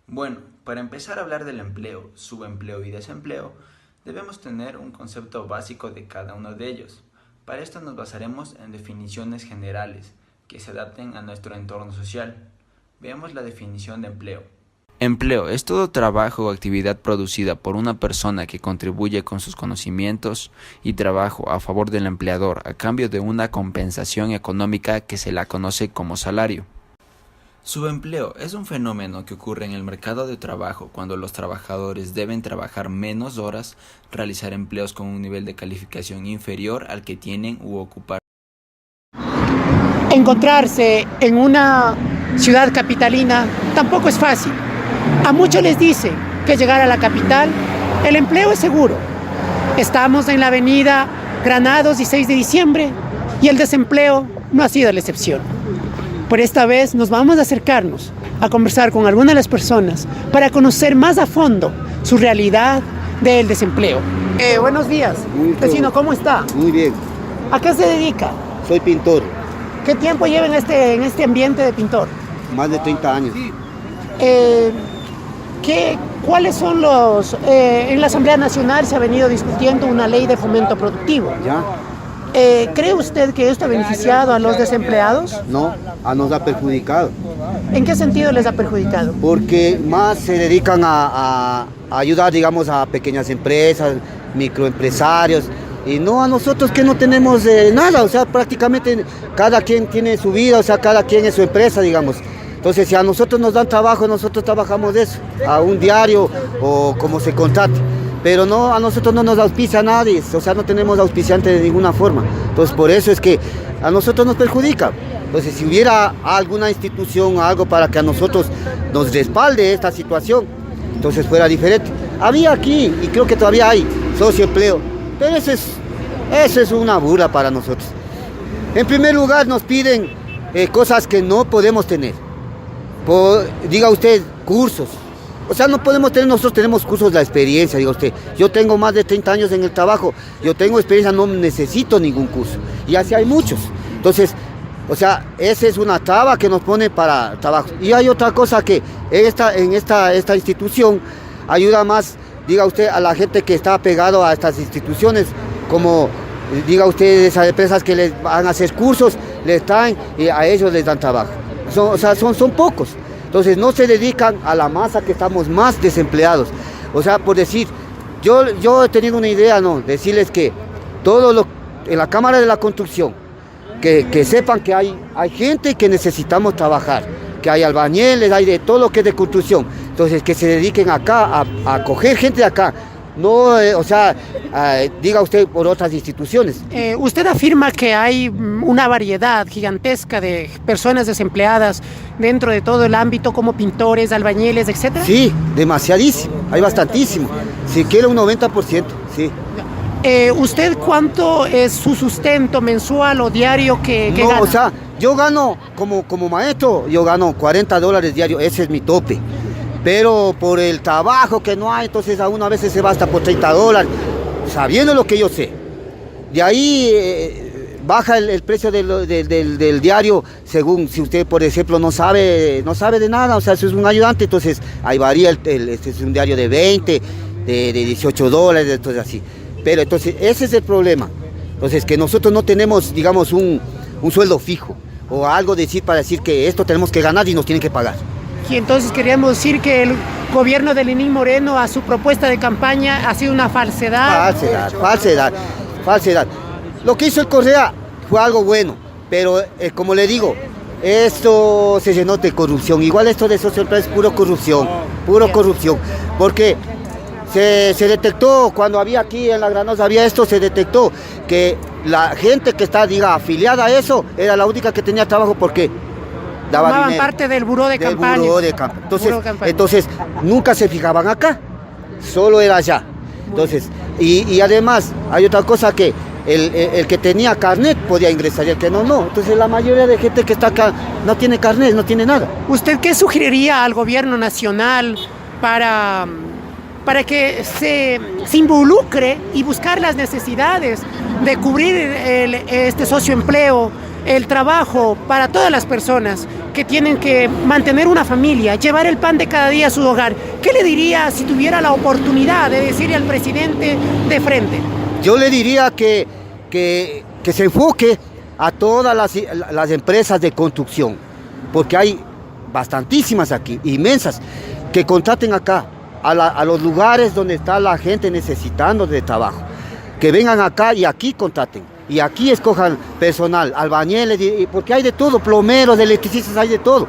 Bueno, para empezar a hablar del empleo, subempleo y desempleo, debemos tener un concepto básico de cada uno de ellos. Para esto nos basaremos en definiciones generales que se adapten a nuestro entorno social. Veamos la definición de empleo. Empleo es todo trabajo o actividad producida por una persona que contribuye con sus conocimientos y trabajo a favor del empleador a cambio de una compensación económica que se la conoce como salario. Subempleo es un fenómeno que ocurre en el mercado de trabajo cuando los trabajadores deben trabajar menos horas, realizar empleos con un nivel de calificación inferior al que tienen u ocupar. Encontrarse en una ciudad capitalina tampoco es fácil. A muchos les dicen que llegar a la capital, el empleo es seguro. Estamos en la avenida Granados y 6 de diciembre y el desempleo no ha sido la excepción. Por esta vez nos vamos a acercarnos a conversar con algunas de las personas para conocer más a fondo su realidad del desempleo. Buenos días, vecino, ¿cómo está? Muy bien, ¿A qué se dedica? soy pintor, ¿Qué tiempo lleva en este ambiente de pintor? más de 30 años. ¿Cuáles son los... en la Asamblea Nacional se ha venido discutiendo una ley de fomento productivo. ¿Ya? ¿Cree usted que esto ha beneficiado a los desempleados? No, nos ha perjudicado, ¿En qué sentido les ha perjudicado? porque más se dedican a ayudar, digamos, a pequeñas empresas, microempresarios, y no a nosotros que no tenemos nada, o sea, prácticamente cada quien tiene su vida, o sea, cada quien es su empresa, digamos. Entonces, si a nosotros nos dan trabajo, nosotros trabajamos de eso, a un diario o como se contrate. Pero no, a nosotros no nos auspicia nadie, o sea, no tenemos auspiciante de ninguna forma. Entonces, por eso es que a nosotros nos perjudica. Entonces, si hubiera alguna institución o algo para que a nosotros nos respalde esta situación, entonces fuera diferente. Había aquí, y creo que todavía hay, socioempleo, pero eso es una burla para nosotros. En primer lugar, nos piden cosas que no podemos tener. Diga usted, cursos. O sea, no podemos tener, nosotros tenemos cursos de la experiencia, diga usted. Yo tengo más de 30 años en el trabajo, yo tengo experiencia, no necesito ningún curso. Y así hay muchos. Entonces, o sea, esa es una traba que nos pone para trabajo. Y hay otra cosa que en esta institución ayuda más, diga usted, a la gente que está pegado a estas instituciones, como, diga usted, esas empresas que les van a hacer cursos, les traen y a ellos les dan trabajo. Son pocos. Entonces no se dedican a la masa que estamos más desempleados. O sea, por decir, yo he tenido una idea, ¿no? Decirles que en la Cámara de la Construcción, que sepan que hay gente que necesitamos trabajar, que hay albañiles, hay de todo lo que es de construcción. Entonces que se dediquen acá a coger gente de acá. No, diga usted por otras instituciones. Usted afirma que hay una variedad gigantesca de personas desempleadas dentro de todo el ámbito, como pintores, albañiles, etc. Sí, demasiadísimo, hay bastantísimo. Si quiere un 90%, sí. ¿Usted cuánto es su sustento mensual o diario que No, gana? o sea, yo gano como maestro, yo gano $40 diario, ese es mi tope. Pero por el trabajo que no hay, entonces a uno a veces se va hasta por $30, sabiendo lo que yo sé. De ahí baja el precio del diario, según si usted, por ejemplo, no sabe de nada, o sea, eso es un ayudante, entonces ahí varía, este es un diario de 20, de $18, entonces así. Pero entonces ese es el problema. Entonces que nosotros no tenemos, digamos, un sueldo fijo o algo para decir que esto tenemos que ganar y nos tienen que pagar. Y entonces queríamos decir que el gobierno de Lenín Moreno a su propuesta de campaña ha sido una falsedad. Falsedad. Lo que hizo el Correa fue algo bueno, pero como le digo, esto se llenó de corrupción. Igual esto de socioempleo es puro corrupción, porque se detectó cuando había aquí en la Granosa, se detectó que la gente que está, afiliada a eso, era la única que tenía trabajo porque formaban parte del buró de campaña. Entonces, nunca se fijaban acá, solo era allá. Entonces, y además, hay otra cosa que el que tenía carnet podía ingresar y el que no. Entonces, la mayoría de gente que está acá no tiene carnet, no tiene nada. ¿Usted qué sugeriría al gobierno nacional para que se involucre y buscar las necesidades de cubrir este socioempleo el trabajo para todas las personas que tienen que mantener una familia, llevar el pan de cada día a su hogar. ¿Qué le diría si tuviera la oportunidad de decirle al presidente de frente? Yo le diría que se enfoque a todas las empresas de construcción, porque hay bastantísimas aquí, inmensas, que contraten acá, a los lugares donde está la gente necesitando de trabajo, que vengan acá y aquí contraten, y aquí escojan personal, albañiles, porque hay de todo, plomeros, electricistas, hay de todo.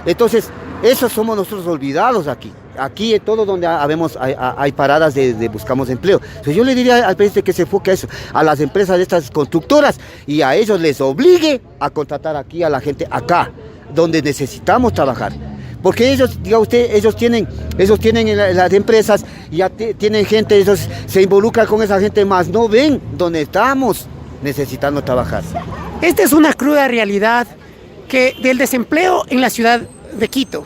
Entonces, esos somos nosotros olvidados aquí. Aquí en todo donde hay paradas de buscamos empleo. Entonces yo le diría al presidente que se enfoque a eso, a las empresas de estas constructoras, y a ellos les obligue a contratar aquí a la gente acá, donde necesitamos trabajar. Porque ellos, diga usted, ellos tienen en las empresas, ya tienen gente, ellos se involucran con esa gente, más no ven donde estamos necesitando trabajar. Esta es una cruda realidad del desempleo en la ciudad de Quito.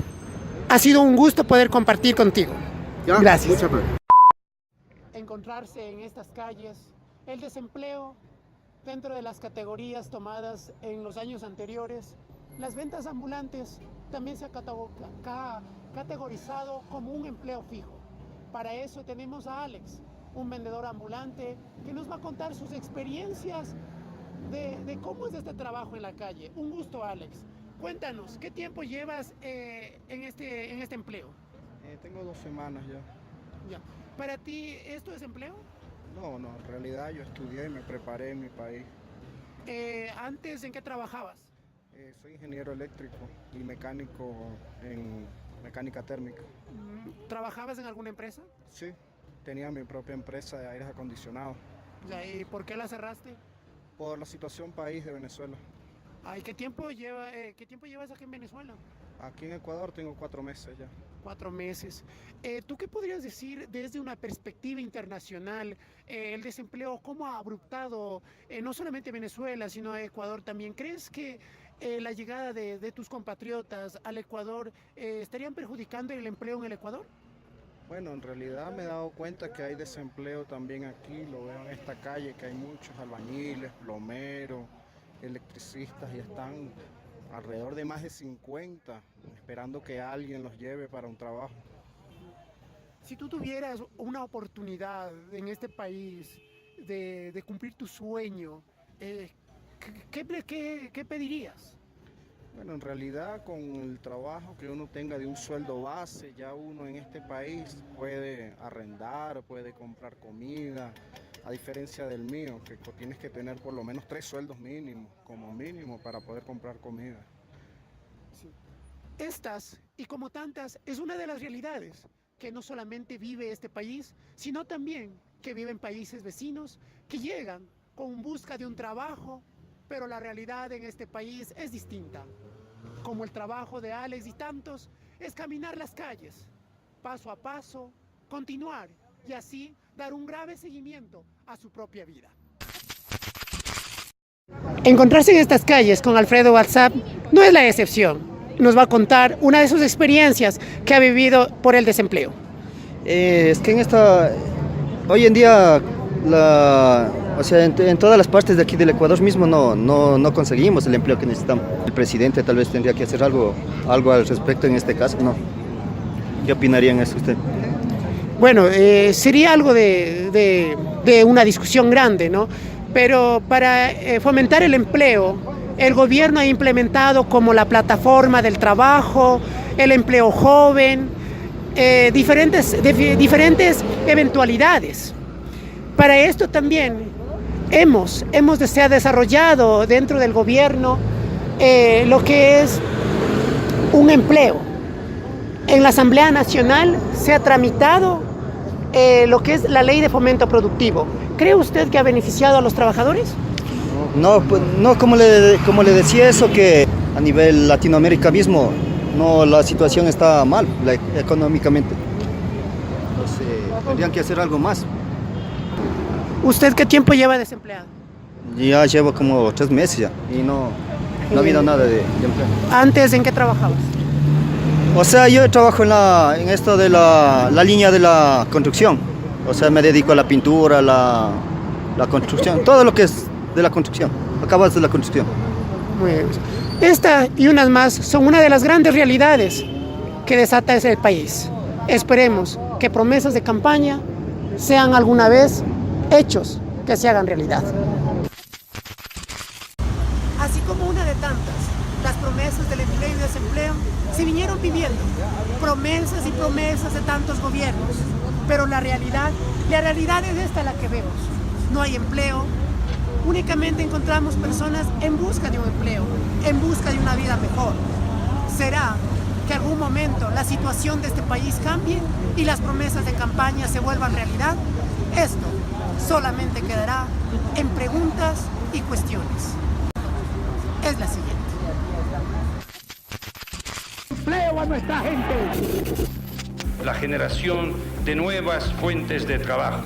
Ha sido un gusto poder compartir contigo. ¿Ya? Gracias. Encontrarse en estas calles, el desempleo dentro de las categorías tomadas en los años anteriores, las ventas ambulantes también se ha categorizado como un empleo fijo. Para eso tenemos a Alex, un vendedor ambulante, que nos va a contar sus experiencias de cómo es este trabajo en la calle. Un gusto, Alex. Cuéntanos, ¿qué tiempo llevas en este empleo? Tengo 2 semanas ya. Ya. ¿Para ti esto es empleo? No, en realidad yo estudié y me preparé en mi país. ¿Antes en qué trabajabas? Soy ingeniero eléctrico y mecánico en mecánica térmica. ¿Trabajabas en alguna empresa? Sí, tenía mi propia empresa de aires acondicionados. Ya, ¿y por qué la cerraste? Por la situación país de Venezuela. Ay, ¿qué tiempo llevas aquí en Venezuela? Aquí en Ecuador tengo 4 meses ya. 4 meses. ¿Tú qué podrías decir desde una perspectiva internacional? El desempleo, ¿cómo ha abruptado no solamente Venezuela, sino a Ecuador también? ¿Crees que la llegada de tus compatriotas al Ecuador estarían perjudicando el empleo en el Ecuador? Bueno, en realidad me he dado cuenta que hay desempleo también aquí. Lo veo en esta calle, que hay muchos albañiles, plomeros, electricistas, y están alrededor de más de 50 esperando que alguien los lleve para un trabajo. Si tú tuvieras una oportunidad en este país de cumplir tu sueño, ¿qué pedirías? Bueno, en realidad con el trabajo que uno tenga de un sueldo base, ya uno en este país puede arrendar, puede comprar comida, a diferencia del mío, que tienes que tener por lo menos 3 sueldos mínimos, como mínimo, para poder comprar comida. Sí. Estas, y como tantas, es una de las realidades que no solamente vive este país, sino también que viven países vecinos que llegan con busca de un trabajo, pero la realidad en este país es distinta. Como el trabajo de Alex y tantos, es caminar las calles, paso a paso, continuar y así dar un grave seguimiento a su propia vida. Encontrarse en estas calles con Alfredo WhatsApp no es la excepción. Nos va a contar una de sus experiencias que ha vivido por el desempleo. Es que hoy en día, en todas las partes de aquí del Ecuador mismo no conseguimos el empleo que necesitamos. El presidente tal vez tendría que hacer algo al respecto en este caso, ¿no? ¿Qué opinaría en eso usted? Bueno, sería algo de una discusión grande, ¿no? Pero para fomentar el empleo, el gobierno ha implementado como la plataforma del trabajo, el empleo joven, diferentes eventualidades. Para esto también se ha desarrollado dentro del gobierno lo que es un empleo. En la Asamblea Nacional se ha tramitado lo que es la ley de fomento productivo. ¿Cree usted que ha beneficiado a los trabajadores? No, como le decía eso, que a nivel Latinoamérica mismo la situación está mal económicamente. Entonces, tendrían que hacer algo más. ¿Usted qué tiempo lleva desempleado? Ya llevo como 3 meses ya y no ha habido nada de empleo. ¿Antes en qué trabajabas? O sea, yo trabajo en esto de la línea de la construcción. O sea, me dedico a la pintura, la construcción, todo lo que es de la construcción, acabas de la construcción. Esta y unas más son una de las grandes realidades que desata ese país. Esperemos que promesas de campaña sean alguna vez hechos que se hagan realidad. Así como una de tantas, las promesas del empleo y desempleo se vinieron viviendo, promesas y promesas de tantos gobiernos, pero la realidad es esta la que vemos. No hay empleo, únicamente encontramos personas en busca de un empleo, en busca de una vida mejor. ¿Será que algún momento la situación de este país cambie y las promesas de campaña se vuelvan realidad? Esto solamente quedará en preguntas y cuestiones. Es la siguiente. Empleo a nuestra gente. La generación de nuevas fuentes de trabajo.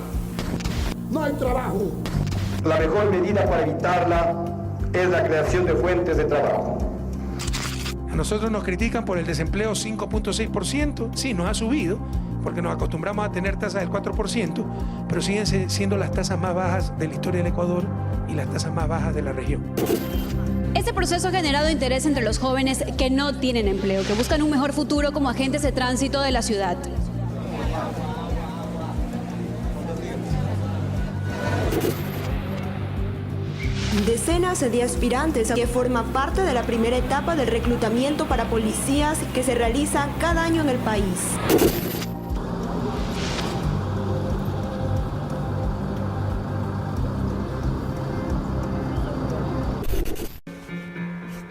No hay trabajo. La mejor medida para evitarla es la creación de fuentes de trabajo. A nosotros nos critican por el desempleo 5.6%, sí, nos ha subido, porque nos acostumbramos a tener tasas del 4%, pero siguen siendo las tasas más bajas de la historia del Ecuador y las tasas más bajas de la región. Este proceso ha generado interés entre los jóvenes que no tienen empleo, que buscan un mejor futuro como agentes de tránsito de la ciudad. Decenas de aspirantes que forman parte de la primera etapa del reclutamiento para policías que se realiza cada año en el país.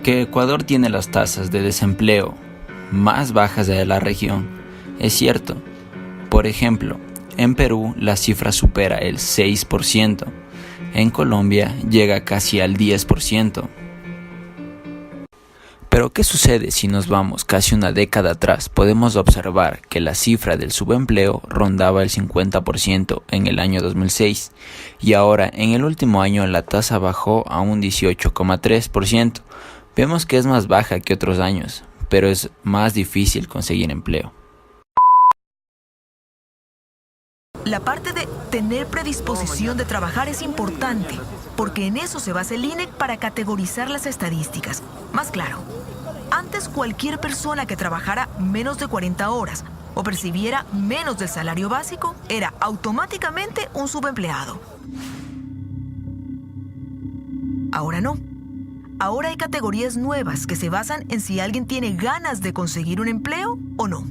Que Ecuador tiene las tasas de desempleo más bajas de la región es cierto. Por ejemplo, en Perú la cifra supera el 6%. En Colombia llega casi al 10%. Pero ¿qué sucede si nos vamos casi una década atrás? Podemos observar que la cifra del subempleo rondaba el 50% en el año 2006 y ahora en el último año la tasa bajó a un 18,3%. Vemos que es más baja que otros años, pero es más difícil conseguir empleo. La parte de tener predisposición de trabajar es importante, porque en eso se basa el INEC para categorizar las estadísticas. Más claro, antes cualquier persona que trabajara menos de 40 horas o percibiera menos del salario básico era automáticamente un subempleado. Ahora no. Ahora hay categorías nuevas que se basan en si alguien tiene ganas de conseguir un empleo o no.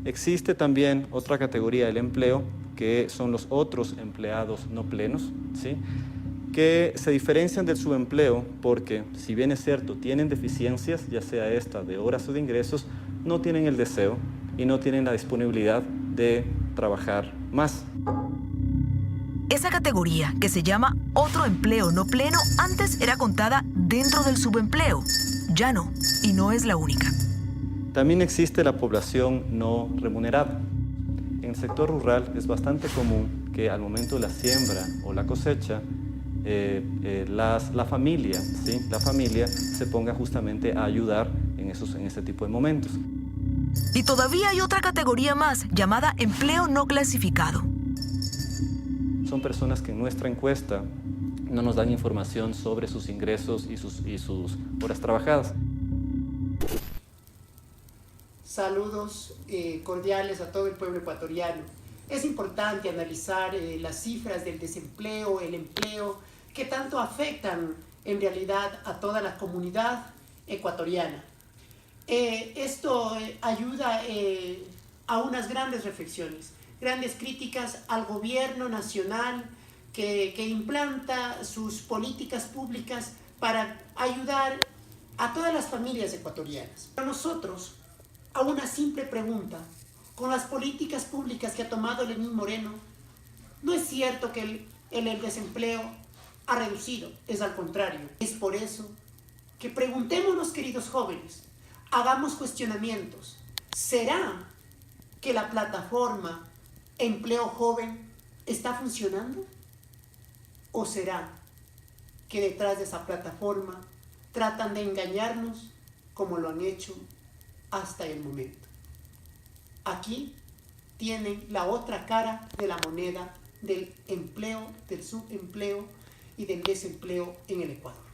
Existe también otra categoría del empleo, que son los otros empleados no plenos, ¿sí? Que se diferencian del subempleo porque, si bien es cierto, tienen deficiencias, ya sea esta de horas o de ingresos, no tienen el deseo y no tienen la disponibilidad de trabajar más. Esa categoría, que se llama otro empleo no pleno, antes era contada dentro del subempleo. Ya no, y no es la única. También existe la población no remunerada. En el sector rural es bastante común que al momento de la siembra o la cosecha, la familia se ponga justamente a ayudar en este tipo de momentos. Y todavía hay otra categoría más, llamada empleo no clasificado. Son personas que en nuestra encuesta no nos dan información sobre sus ingresos y sus horas trabajadas. Saludos cordiales a todo el pueblo ecuatoriano. Es importante analizar las cifras del desempleo, el empleo, que tanto afectan en realidad a toda la comunidad ecuatoriana. Esto ayuda a unas grandes reflexiones, grandes críticas al gobierno nacional que implanta sus políticas públicas para ayudar a todas las familias ecuatorianas. Para nosotros, a una simple pregunta, con las políticas públicas que ha tomado Lenín Moreno, no es cierto que el desempleo ha reducido, es al contrario. Es por eso que preguntémonos, queridos jóvenes, hagamos cuestionamientos. ¿Será que la plataforma Empleo Joven está funcionando? ¿O será que detrás de esa plataforma tratan de engañarnos como lo han hecho hasta el momento? Aquí tienen la otra cara de la moneda del empleo, del subempleo y del desempleo en el Ecuador.